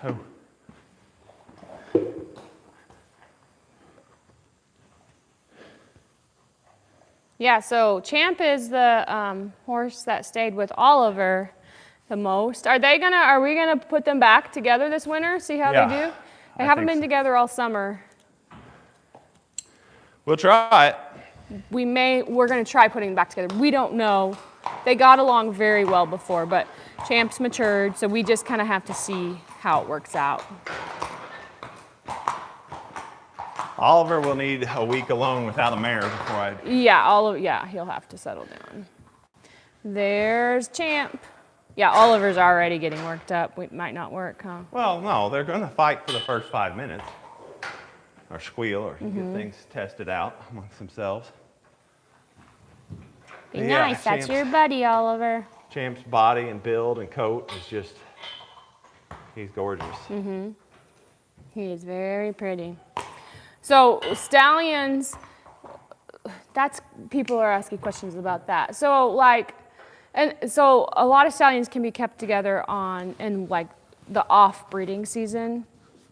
Oh. Yeah, so Champ is the horse that stayed with Oliver the most. Are we gonna put them back together this winter? See how they do? They haven't been together all summer. We'll try it. We're gonna try putting them back together. We don't know. They got along very well before, but Champ's matured, so we just kind of have to see how it works out. Oliver will need a week alone without a mare before I... Yeah, he'll have to settle down. There's Champ. Yeah, Oliver's already getting worked up. It might not work, huh? Well, no, they're going to fight for the first 5 minutes. Or squeal, or get things tested out amongst themselves. Be nice, that's your buddy, Oliver. Champ's body and build and coat is just, he's gorgeous. He is very pretty. So stallions, people are asking questions about that. So so a lot of stallions can be kept together in like the off breeding season,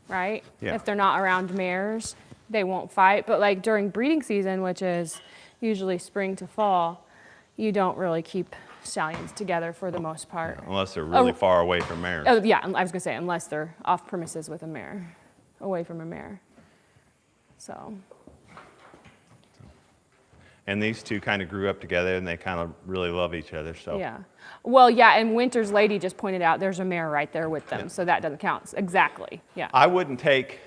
right? Yeah. If they're not around mares, they won't fight. But like during breeding season, which is usually spring to fall, you don't really keep stallions together for the most part. Unless they're really far away from mares. Oh yeah, I was gonna say unless they're off premises with a mare, away from a mare. So. And these two kind of grew up together and they kind of really love each other, so. Yeah. Well, yeah, and Winter's lady just pointed out there's a mare right there with them, Yeah. so that doesn't count. Exactly, yeah. I wouldn't take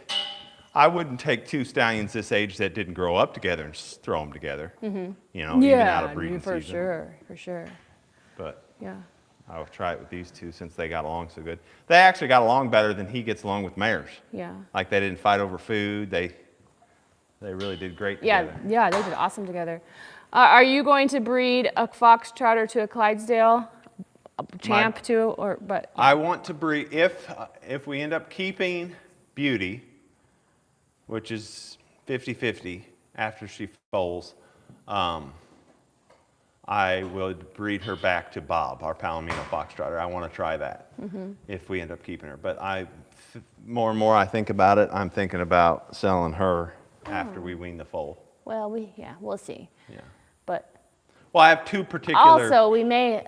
2 stallions this age that didn't grow up together and throw them together. You know, even out of breeding for season. For sure. But Yeah. I'll try it with these two since they got along so good. They actually got along better than he gets along with mares. Yeah. Like they didn't fight over food. They really did great together. Yeah, they did awesome together. Are you going to breed a fox trotter to a Clydesdale, a Champ too, but? I want to breed, if we end up keeping Beauty, which is 50-50 after she foals, I will breed her back to Bob, our Palomino fox trotter. I want to try that if we end up keeping her. But more and more I think about it, I'm thinking about selling her after we wean the foal. Well, we'll see. Yeah. But Well, I have two particular. also, we may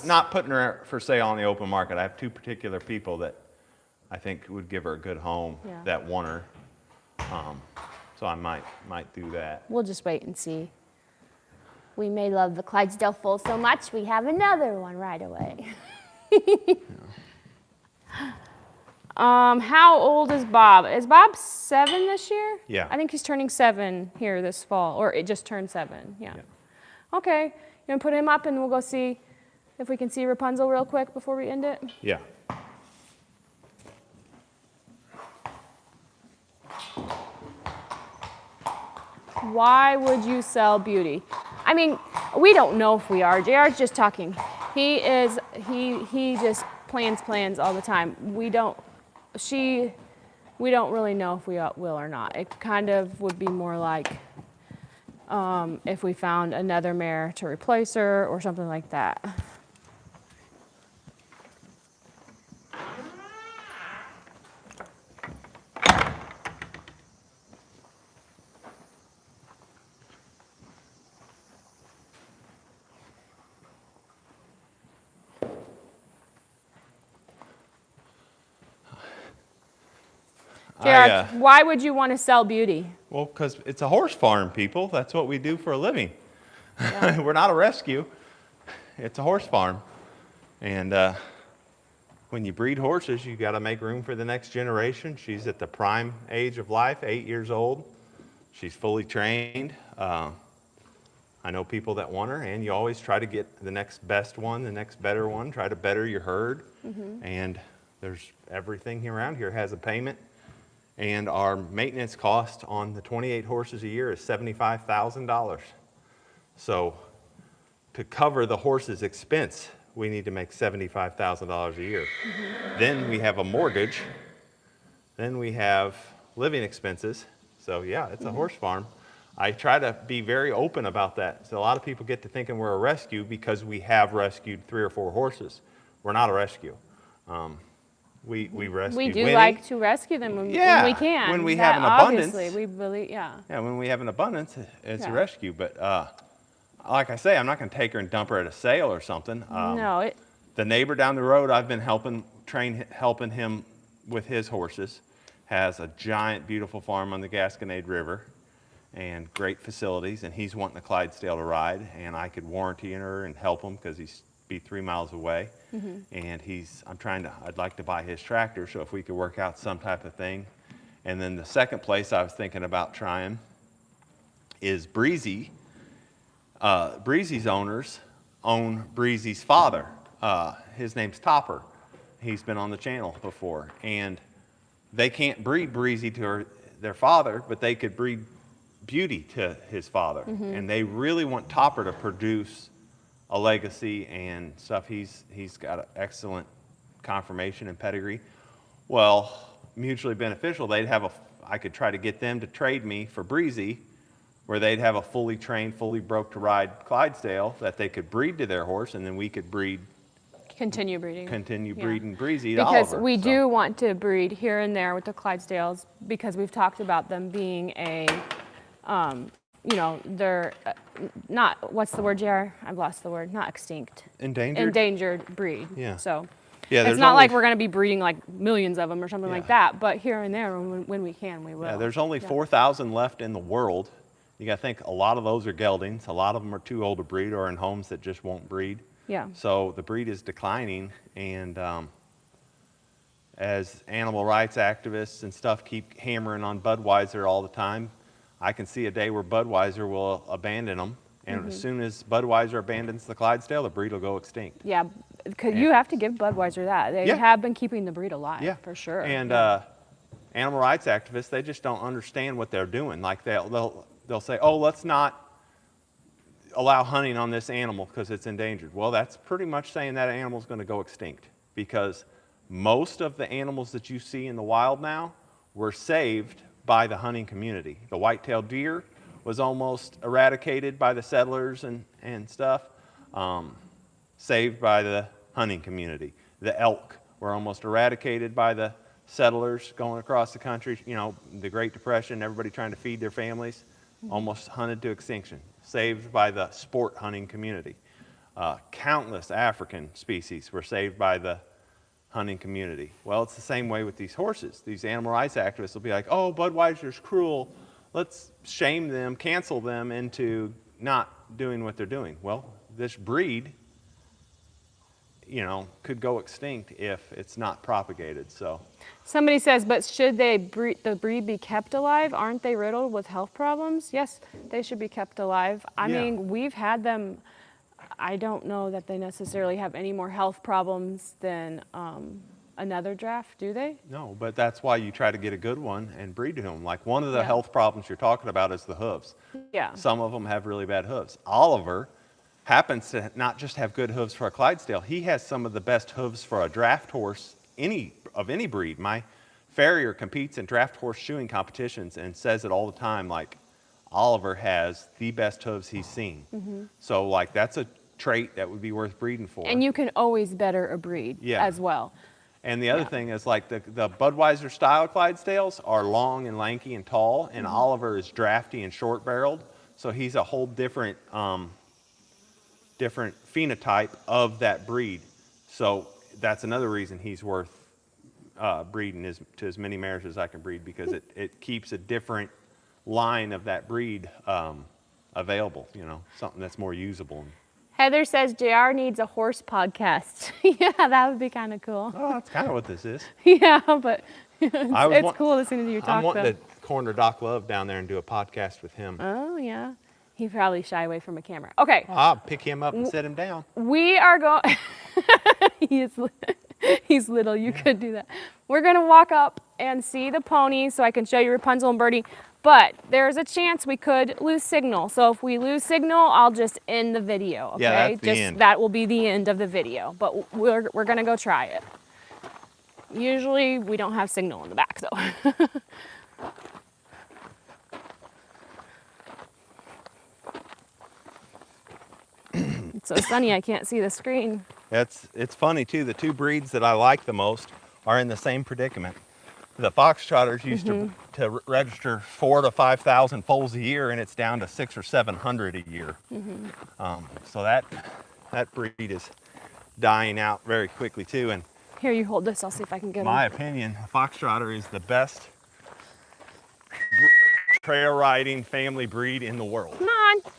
Not putting her for sale on the open market. I have 2 particular people that I think would give her a good home that want her. So I might do that. We'll just wait and see. We may love the Clydesdale foal so much, we have another one right away. How old is Bob? Is Bob 7 this year? Yeah. I think he's turning 7 here this fall, or it just turned 7, yeah. Okay, you gonna put him up and we'll go see if we can see Rapunzel real quick before we end it? Yeah. Why would you sell Beauty? I mean, we don't know if we are. JR's just talking. He just plans all the time. We don't really know if we will or not. It kind of would be more like if we found another mare to replace her or something like that. Jared, why would you want to sell Beauty? Well, because it's a horse farm, people. That's what we do for a living. Yeah. We're not a rescue. It's a horse farm. And when you breed horses, you got to make room for the next generation. She's at the prime age of life, 8 years old. She's fully trained. I know people that want her, and you always try to get the next best one, the next better one, try to better your herd. And there's everything around here has a payment. And our maintenance cost on the 28 horses a year is $75,000. So to cover the horse's expense, we need to make $75,000 a year. Then we have a mortgage. Then we have living expenses. So yeah, it's a horse farm. I try to be very open about that. So a lot of people get to thinking we're a rescue because we have rescued 3 or 4 horses. We're not a rescue. We rescue We do Winnie. like to rescue them when we can. When we That have an abundance. obviously, we believe, Yeah, when we have an abundance, it's Yeah. a rescue. But like I say, I'm not going to take her and dump her at a sale or something. No, The neighbor down the road, I've been helping him with his horses, has a giant, beautiful farm on the Gasconade River and great facilities, and he's wanting a Clydesdale to ride, and I could warranty her and help him because he's be 3 miles away. And I'd like to buy his tractor, so if we could work out some type of thing. And then the second place I was thinking about trying is Breezy. Breezy's owners own Breezy's father. His name's Topper. He's been on the channel before. And they can't breed Breezy to their father, but they could breed Beauty to his father. And they really want Topper to produce a legacy and stuff. He's got an excellent conformation and pedigree. Well, mutually beneficial, I could try to get them to trade me for Breezy, where they'd have a fully trained, fully broke to ride Clydesdale that they could breed to their horse, and then we could continue breeding. breeding Breezy to Because Oliver. we do want to breed here and there with the Clydesdales because we've talked about them being a, they're not, what's the word, JR? I've lost the word. Not extinct. Endangered breed. Yeah. So Yeah, it's not like we're going to be breeding like millions of them or something like that, but here and there when we can, we will. Yeah, there's only 4,000 left in the world. You got to think a lot of those are geldings. A lot of them are too old to breed or in homes that just won't breed. Yeah. So the breed is declining, and as animal rights activists and stuff keep hammering on Budweiser all the time, I can see a day where Budweiser will abandon them, and as soon as Budweiser abandons the Clydesdale, the breed will go extinct. Yeah, because you have to give Budweiser that. They have been keeping the breed alive, for sure. And animal rights activists, they just don't understand what they're doing. Like they'll say, oh, let's not allow hunting on this animal because it's endangered. Well, that's pretty much saying that animal's going to go extinct, because most of the animals that you see in the wild now were saved by the hunting community. The white-tailed deer was almost eradicated by the settlers and stuff, saved by the hunting community. The elk were almost eradicated by the settlers going across the country. You know, the Great Depression, everybody trying to feed their families, almost hunted to extinction, saved by the sport hunting community. Countless African species were saved by the hunting community. Well, it's the same way with these horses. These animal rights activists will be like, oh, Budweiser's cruel. Let's shame them, cancel them into not doing what they're doing. Well, this breed, you know, could go extinct if it's not propagated. So somebody says, but should the breed be kept alive? Aren't they riddled with health problems? Yes, they should be kept alive. I mean, we've had them. I don't know that they necessarily have any more health problems than another draft, do they? No, but that's why you try to get a good one and breed to them. Like, one of the health problems you're talking about is the hooves. Yeah. Some of them have really bad hooves. Oliver happens to not just have good hooves for a Clydesdale, he has some of the best hooves for a draft horse of any breed. My farrier competes in draft horse shoeing competitions and says it all the time, like, Oliver has the best hooves he's seen. So, like, that's a trait that would be worth breeding for. And you can always better a breed as well. And the other thing is, like, the Budweiser style Clydesdales are long and lanky and tall, and Oliver is drafty and short barreled. So he's a whole different phenotype of that breed. So that's another reason he's worth breeding to as many mares as I can breed, because it keeps a different line of that breed available, you know, something that's more usable. Heather says JR needs a horse podcast. Yeah, that would be kind of cool. Oh, that's kind of what this is. Yeah, but it's cool listening to you talk. I'm wanting to corner Doc Love down there and do a podcast with him. Oh, yeah. He'd probably shy away from a camera. Okay. I'll pick him up and sit him down. We are going... He's little. You could do that. We're going to walk up and see the pony so I can show you Rapunzel and Birdie. But there's a chance we could lose signal. So if we lose signal, I'll just end the video, okay? Yeah, that's the end. That will be the end of the video. But we're going to go try it. Usually we don't have signal in the back, though. It's so sunny I can't see the screen. It's funny too, the two breeds that I like the most are in the same predicament. The foxtrotters used to register 4,000 to 5,000 foals a year, and it's down to 600 or 700 a year. So that breed is dying out very quickly too. And Here, you hold this. I'll see if I can get my him. opinion, a foxtrotter is the best trail riding family breed in the world. Come on. Come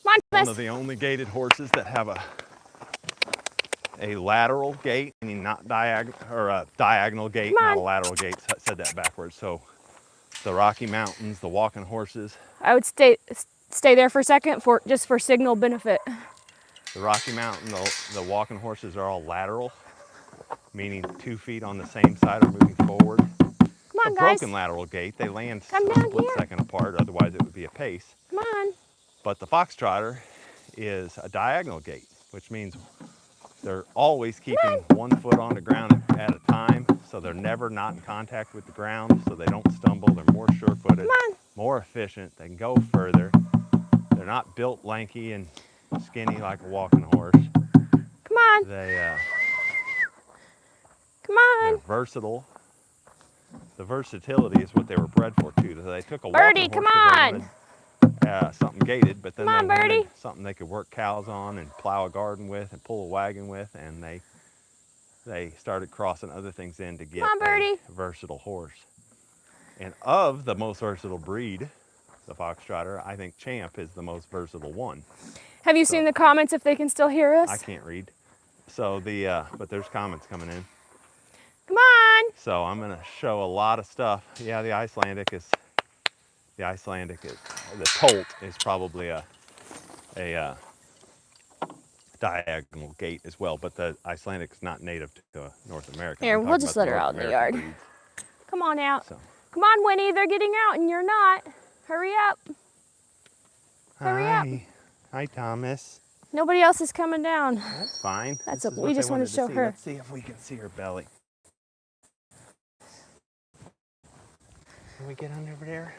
on, One Miss. of the only gaited horses that have a lateral gait, meaning not diagonal, or a diagonal gait, Come not a on. lateral gait. I said that backwards. So the Rocky Mountains, the walking horses, I would stay there for a second just for signal benefit. the Rocky Mountain, the walking horses are all lateral, meaning 2 feet on the same side or moving forward. Come on, A guys. broken lateral gait, they land Come a down split here. second apart, otherwise it would be a pace. Come on. But the foxtrotter is a diagonal gait, which means they're always keeping 1 foot on the ground at a time, so they're never not in contact with the ground, so they don't stumble. They're more sure-footed, more efficient. They can go further. They're not built lanky and skinny like a walking horse. Come on. They're Come on. versatile. The versatility is what they were bred for too. They took a Birdie, walking come horse 'cause they on. wanted, something gated, but then Come on, they wanted Birdie. something they could work cows on and plow a garden with and pull a wagon with, and they started crossing other things in to get Come on, Birdie. a versatile horse. And of the most versatile breed, the foxtrotter, I think Champ is the most versatile one. Have you seen the comments if they can still hear us? I can't read. So but there's comments coming in. Come on. So I'm gonna show a lot of stuff. Yeah, the Icelandic is, the Tolt is probably a diagonal gait as well, but the Icelandic is not native to North America. Here, I'm we'll talking just about let her North out in the American yard. breeds. Come on out. So. Come on, Winnie. They're getting out and you're not. Hurry up. Hurry up. Hi, Thomas. Nobody else is coming down. That's fine. That's This is we what just they wanted to show see. her. Let's see if we can see her belly. Can we get under there?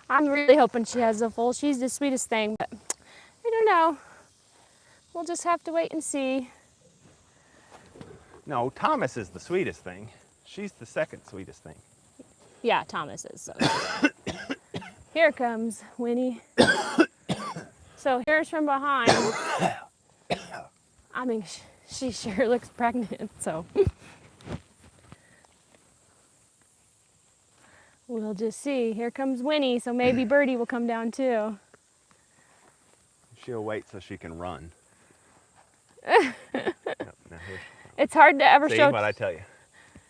I'm really hoping she has a foal. She's the sweetest thing, but I don't know. We'll just have to wait and see. No, Thomas is the sweetest thing. She's the second sweetest thing. Yeah, Thomas is. So. Here comes Winnie. So here's from behind. I mean, she sure looks pregnant, so. We'll just see. Here comes Winnie, so maybe Birdie will come down too. She'll wait so she can run. Yep, now here she comes. It's hard to ever See show. what I tell you.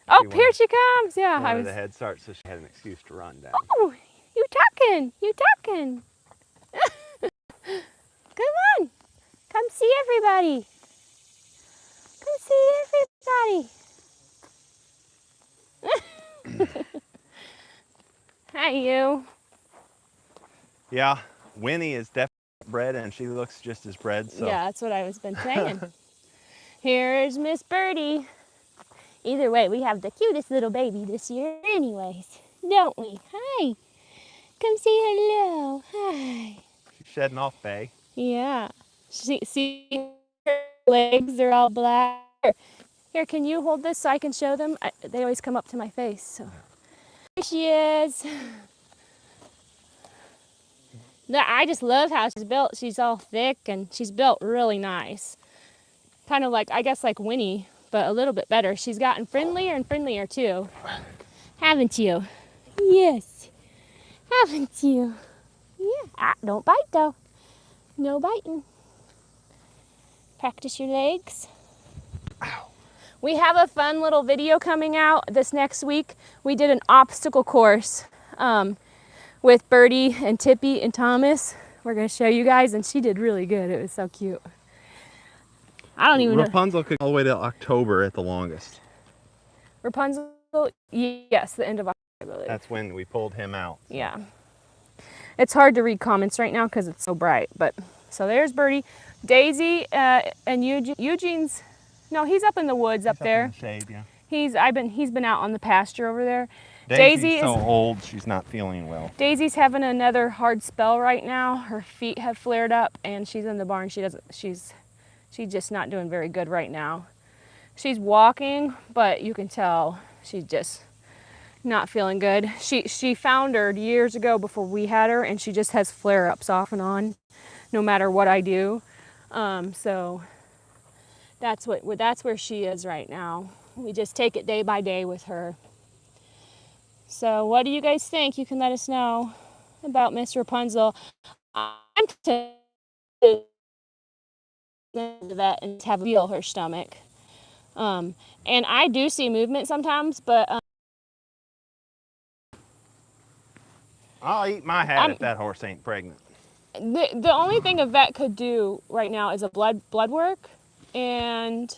Oh, She here she comes. Yeah, I Wanted was. the head start, so she had an excuse to run down. Oh, you talking? You talking? Come on, come see everybody. Come see everybody. Hi, you. Yeah, Winnie is definitely bred, and she looks just as bred. So Yeah, that's what I was been saying. Here's Miss Birdie. Either way, we have the cutest little baby this year anyways, don't we? Hi. Come say hello. Hi. she's shedding off bay. Yeah. See her legs, they're all black. Here, can you hold this so I can show them? They always come up to my face. So. Here she is. No, I just love how she's built. She's all thick and she's built really nice. Kind of like, I guess like Winnie, but a little bit better. She's gotten friendlier and friendlier too. Haven't you? Yes. Haven't you? Yeah. Don't bite though. No biting. Practice your legs. Ow. We have a fun little video coming out this next week. We did an obstacle course with Birdie and Tippy and Thomas. We're going to show you guys, and she did really good. It was so cute. I don't even know. Rapunzel could go all the way to October at the longest. Rapunzel, yes, the end of October, I believe. That's when we pulled him out. So. Yeah. It's hard to read comments right now because it's so bright. But so there's Birdie. Daisy and Eugene's, no, he's up in the woods up there. In the shade, yeah. He's been out on the pasture over there. Daisy's so old, she's not feeling well. Daisy's having another hard spell right now. Her feet have flared up, and she's in the barn. She's just not doing very good right now. She's walking, but you can tell she's just not feeling good. She foundered years ago before we had her, and she just has flare-ups off and on, no matter what I do. So that's where she is right now. We just take it day by day with her. So what do you guys think? You can let us know about Miss Rapunzel. I'm to the vet and have a feel her stomach. And I do see movement sometimes, but I'll eat my hat if that horse ain't pregnant. the only thing a vet could do right now is a blood work and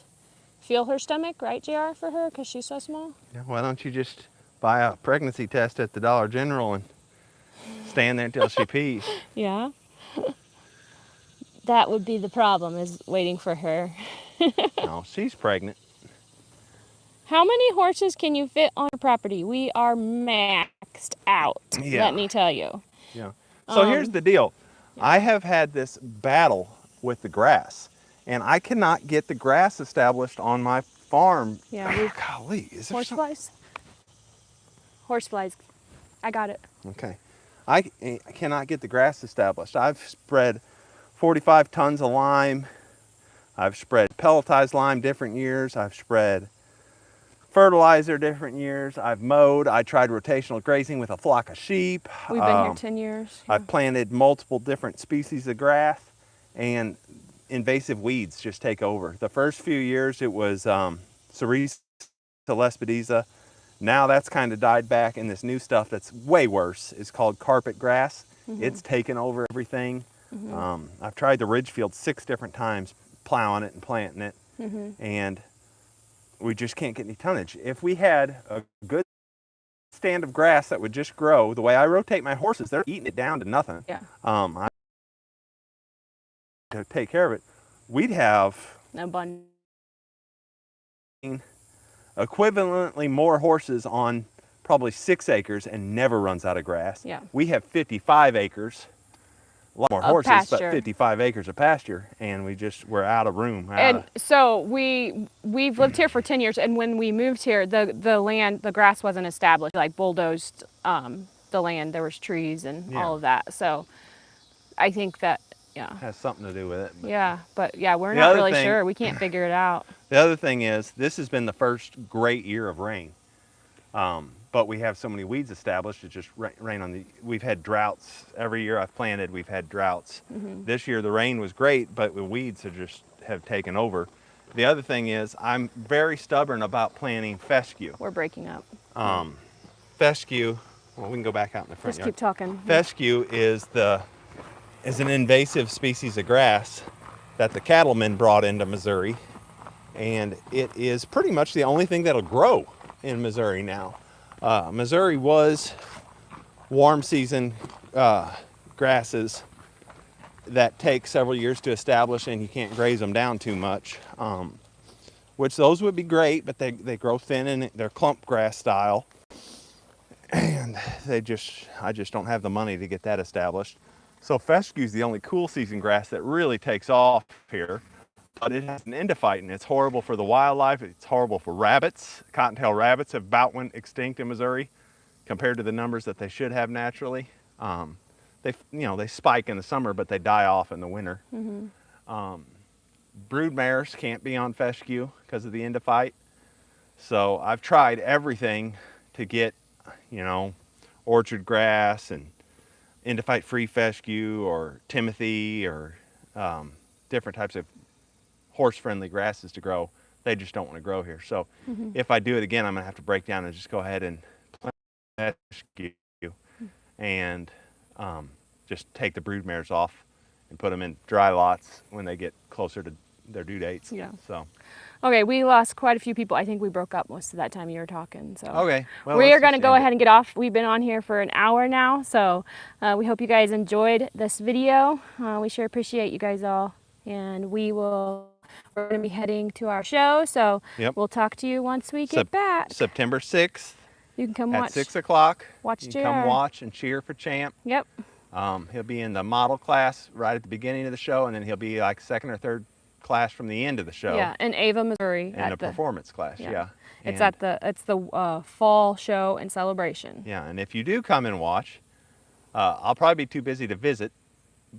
feel her stomach, right, JR, for her, because she's so small? Yeah, why don't you just buy a pregnancy test at the Dollar General and stand there until she pees? Yeah. That would be the problem, is waiting for her. No, she's pregnant. How many horses can you fit on your property? We are maxed out, let me tell you. Yeah. So here's the deal. I have had this battle with the grass, and I cannot get the grass established on my farm. Yeah. Golly, is there Horseflies? Horseflies. I got it. Okay. I cannot get the grass established. I've spread 45 tons of lime. I've spread pelletized lime different years. I've spread fertilizer different years. I've mowed. I tried rotational grazing with a flock of sheep. We've been here 10 years. Yeah. I've planted multiple different species of grass, and invasive weeds just take over. The first few years it was Cerise to Lespedeza. Now that's kind of died back, and this new stuff that's way worse is called carpet grass. It's taken over everything. I've tried the ridge field 6 different times, plowing it and planting it, and we just can't get any tonnage. If we had a good stand of grass that would just grow, the way I rotate my horses, they're eating it down to nothing. Yeah. I to take care of it, we'd have equivalently more horses on probably 6 acres and never runs out of grass. Yeah. We have 55 acres. A lot more horses, pasture. but 55 acres of pasture, and we're out of room. So we've lived here for 10 years, and when we moved here, the grass wasn't established, like bulldozed the land. There was trees and all of that. So I think that, has something to do with it. But we're not really sure. We can't figure it out. The other thing is, this has been the first great year of rain. But we have so many weeds established, it just rain on we've had droughts. Every year I've planted, we've had droughts. This year the rain was great, but the weeds have taken over. The other thing is, I'm very stubborn about planting fescue. We're breaking up. Fescue, well, we can go back out in the front yard. Just keep talking. Fescue is an invasive species of grass that the cattlemen brought into Missouri, and it is pretty much the only thing that'll grow in Missouri now. Missouri was warm season grasses that take several years to establish, and you can't graze them down too much, which those would be great, but they grow thin and they're clump grass style, and I just don't have the money to get that established. So fescue is the only cool season grass that really takes off here. But it has an endophyte, and it's horrible for the wildlife. It's horrible for rabbits. Cottontail rabbits have about went extinct in Missouri compared to the numbers that they should have naturally. They spike in the summer, but they die off in the winter. Brood mares can't be on fescue because of the endophyte. So I've tried everything to get, orchard grass and endophyte-free fescue or timothy or different types of horse-friendly grasses to grow. They just don't want to grow here. So if I do it again, I'm going to have to break down and just go ahead and plant fescue and just take the brood mares off and put them in dry lots when they get closer to their due dates. Yeah. So. Okay, we lost quite a few people. I think we broke up most of that time you were talking. So okay, well, we are going to go ahead and get off. We've been on here for an hour now, so we hope you guys enjoyed this video. We sure appreciate you guys all, and we will we're going to be heading to our show. So Yep. we'll talk to you once we get back. September 6th You can come at watch. 6 o'clock. Watch You can come JR. watch and cheer for Champ. Yep. He'll be in the model class right at the beginning of the show, and then he'll be like second or third class from the end of the show. Yeah, in Ava, Missouri. In the performance class, yeah. It's And- at the fall show and celebration. Yeah, and if you do come and watch, I'll probably be too busy to visit,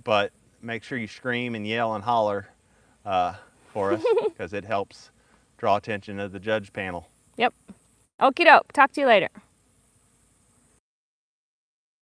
but make sure you scream and yell and holler for us, because it helps draw attention to the judge panel. Yep. Okie doke. Talk to you later.